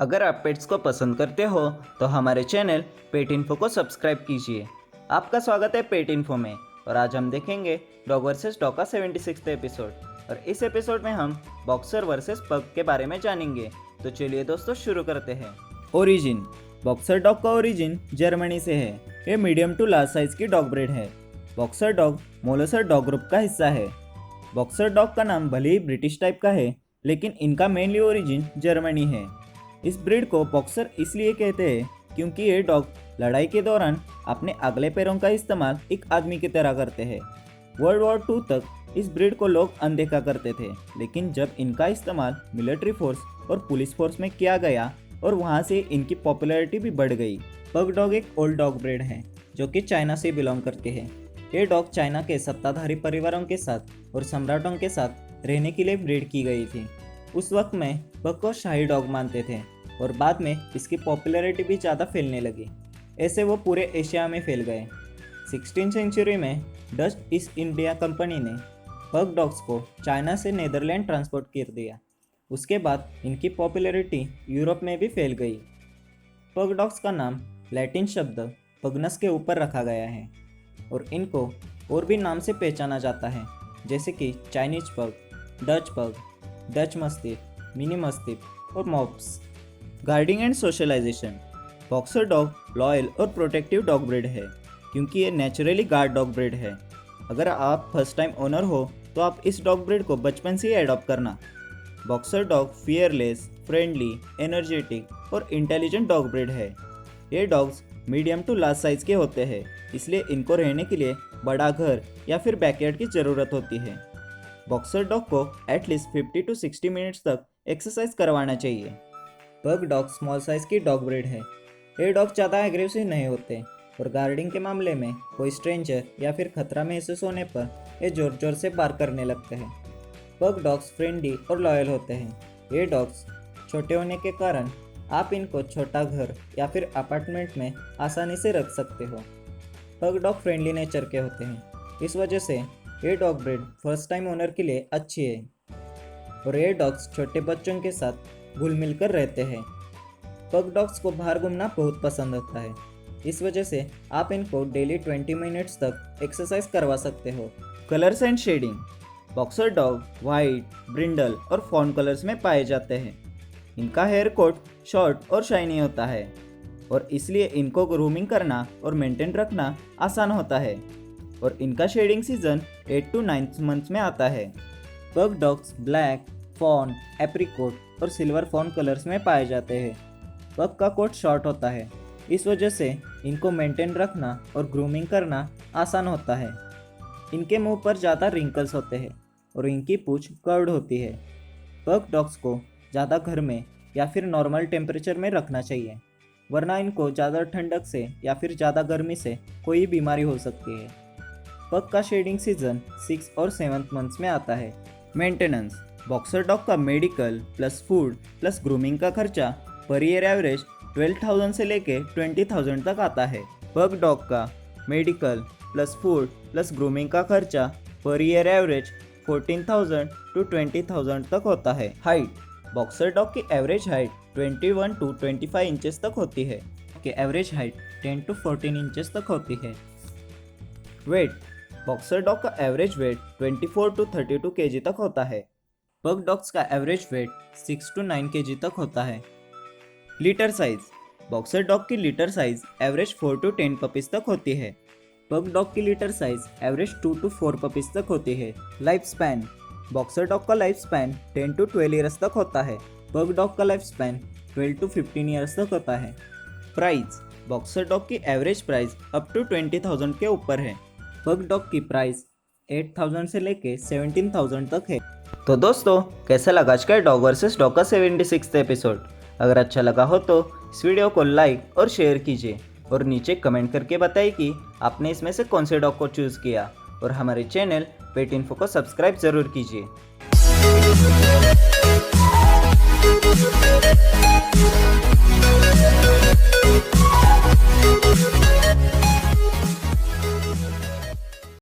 अगर आप पेट्स को पसंद करते हो तो हमारे चैनल पेट इन्फो को सब्सक्राइब कीजिए। आपका स्वागत है पेट इन्फो में और आज हम देखेंगे डॉग वर्सेस डॉग का 76वां एपिसोड और इस एपिसोड में हम बॉक्सर वर्सेस पग के बारे में जानेंगे। तो चलिए दोस्तों शुरू करते हैं। ओरिजिन। बॉक्सर डॉग का ओरिजिन जर्मनी से है। ये मीडियम टू लार्ज साइज की डॉग ब्रीड है। बॉक्सर डॉग मोलोसर डॉग ग्रुप का हिस्सा है। बॉक्सर डॉग का नाम भले ही ब्रिटिश टाइप का है लेकिन इनका मेनली ओरिजिन जर्मनी है। इस ब्रीड को बॉक्सर इसलिए कहते हैं क्योंकि ये डॉग लड़ाई के दौरान अपने अगले पैरों का इस्तेमाल एक आदमी की तरह करते हैं। वर्ल्ड वॉर 2 तक इस ब्रीड को लोग अनदेखा करते थे, लेकिन जब इनका इस्तेमाल मिलिट्री फोर्स और पुलिस फोर्स में किया गया और वहाँ से इनकी पॉपुलैरिटी भी बढ़ गई। पग डॉग एक ओल्ड डॉग ब्रीड है जो कि चाइना से बिलोंग करते हैं। ये डॉग चाइना के सत्ताधारी परिवारों के साथ और सम्राटों के साथ रहने के लिए ब्रीड की गई थी। उस वक्त में पग को शाही डॉग मानते थे और बाद में इसकी पॉपुलैरिटी भी ज़्यादा फैलने लगी। ऐसे वो पूरे एशिया में फैल गए। 16वीं सेंचुरी में डच ईस्ट इंडिया कंपनी ने पग डॉग्स को चाइना से नीदरलैंड ट्रांसपोर्ट कर दिया। उसके बाद इनकी पॉपुलैरिटी यूरोप में भी फैल गई। पग डॉग्स का नाम लैटिन शब्द पगनस के ऊपर रखा गया है और इनको और भी नाम से पहचाना जाता है, जैसे कि Chinese pug, Dutch pug, Dutch mastiff, mini mastiff और mops. Guarding and socialization. Boxer dog loyal और प्रोटेक्टिव डॉग ब्रीड है क्योंकि ये नेचुरली गार्ड डॉग ब्रीड है। अगर आप फर्स्ट टाइम ओनर हो तो आप इस डॉग ब्रीड को बचपन से ही एडॉप्ट करना। Boxer dog fearless, friendly, energetic और इंटेलिजेंट डॉग ब्रीड है। ये dogs medium to large size के होते हैं, इसलिए इनको रहने के लिए बड़ा घर या फिर बैकयार्ड की ज़रूरत होती है। बॉक्सर डॉग को एटलीस्ट 50 to 60 मिनट्स तक एक्सरसाइज करवाना चाहिए। पग डॉग स्मॉल साइज की डॉग ब्रीड है। ये डॉग ज़्यादा एग्रेसिव नहीं होते और गार्डिंग के मामले में कोई स्ट्रेंजर या फिर खतरा महसूस होने पर ये जोर जोर से बार्क करने लगते हैं। पग डॉग्स फ्रेंडली और लॉयल होते हैं। ये डॉग्स छोटे होने के कारण आप इनको छोटा घर या फिर अपार्टमेंट में आसानी से रख सकते हो। पग डॉग फ्रेंडली नेचर के होते हैं, इस वजह से ये dog breed first time owner के लिए अच्छी है और ये डॉग्स छोटे बच्चों के साथ घुल मिल कर रहते हैं। पग डॉग्स को बाहर घूमना बहुत पसंद होता है, इस वजह से आप इनको डेली 20 मिनट्स तक एक्सरसाइज करवा सकते हो। Colours and shading. Boxer dog white, brindle और फॉन कलर्स में पाए जाते हैं। इनका हेयर कोट शॉर्ट और शाइनी होता है और इसलिए इनको ग्रूमिंग करना और मेंटेन रखना आसान होता है और इनका शेडिंग सीजन 8 to 9 मंथ्स में आता है। पग डॉग्स ब्लैक, फॉन, एप्रिकोट और सिल्वर फॉन कलर्स में पाए जाते हैं। पग का कोट शॉर्ट होता है, इस वजह से इनको मेंटेन रखना और ग्रूमिंग करना आसान होता है। इनके मुंह पर ज़्यादा रिंकल्स होते हैं और इनकी पूंछ कर्व्ड होती है। पग डॉग्स को ज़्यादा घर में या फिर नॉर्मल टेम्परेचर में रखना चाहिए, वरना इनको ज़्यादा ठंडक से या फिर ज़्यादा गर्मी से कोई बीमारी हो सकती है। पग का शेडिंग सीजन 6 और 7 मंथ्स में आता है। मेंटेनेंस। बॉक्सर डॉग का medical plus food plus grooming का खर्चा पर ईयर एवरेज 12,000 से लेके 20,000 तक आता है। पग डॉग का medical plus food plus grooming का खर्चा पर ईयर एवरेज 14,000 to 20,000 तक होता है। हाइट। बॉक्सर डॉग की एवरेज हाइट 21 to 25 इंचेस तक होती है, कि एवरेज हाइट 10 to 14 इंचेस तक होती है। वेट। बॉक्सर डॉग का एवरेज वेट 24 to 32 kg तक होता है। पग डॉग्स का एवरेज वेट 6 to 9 kg तक होता है। Litre size. बॉक्सर डॉग की litre size average 4 to 10 puppies तक होती है। पग डॉग की litre size average 2 to 4 puppies तक होती है। Life span. बॉक्सर डॉग का लाइफ स्पैन 10 to 12 ईयर्स तक होता है। पग डॉग का लाइफ स्पैन 12 to 15 ईयर्स तक होता है। प्राइस। बॉक्सर डॉग की एवरेज प्राइस अप टू 20,000 के ऊपर है। पग डॉग की प्राइस 8,000 से लेके 17,000 तक है। तो दोस्तों, कैसा लगा आज का डॉग वर्सेस डॉग का 76वां एपिसोड? अगर अच्छा लगा हो तो इस वीडियो को लाइक और शेयर कीजिए और नीचे कमेंट करके बताइए कि आपने इसमें से कौन से डॉग को चूज़ किया और हमारे चैनल पेट इन्फो को सब्सक्राइब ज़रूर कीजिए।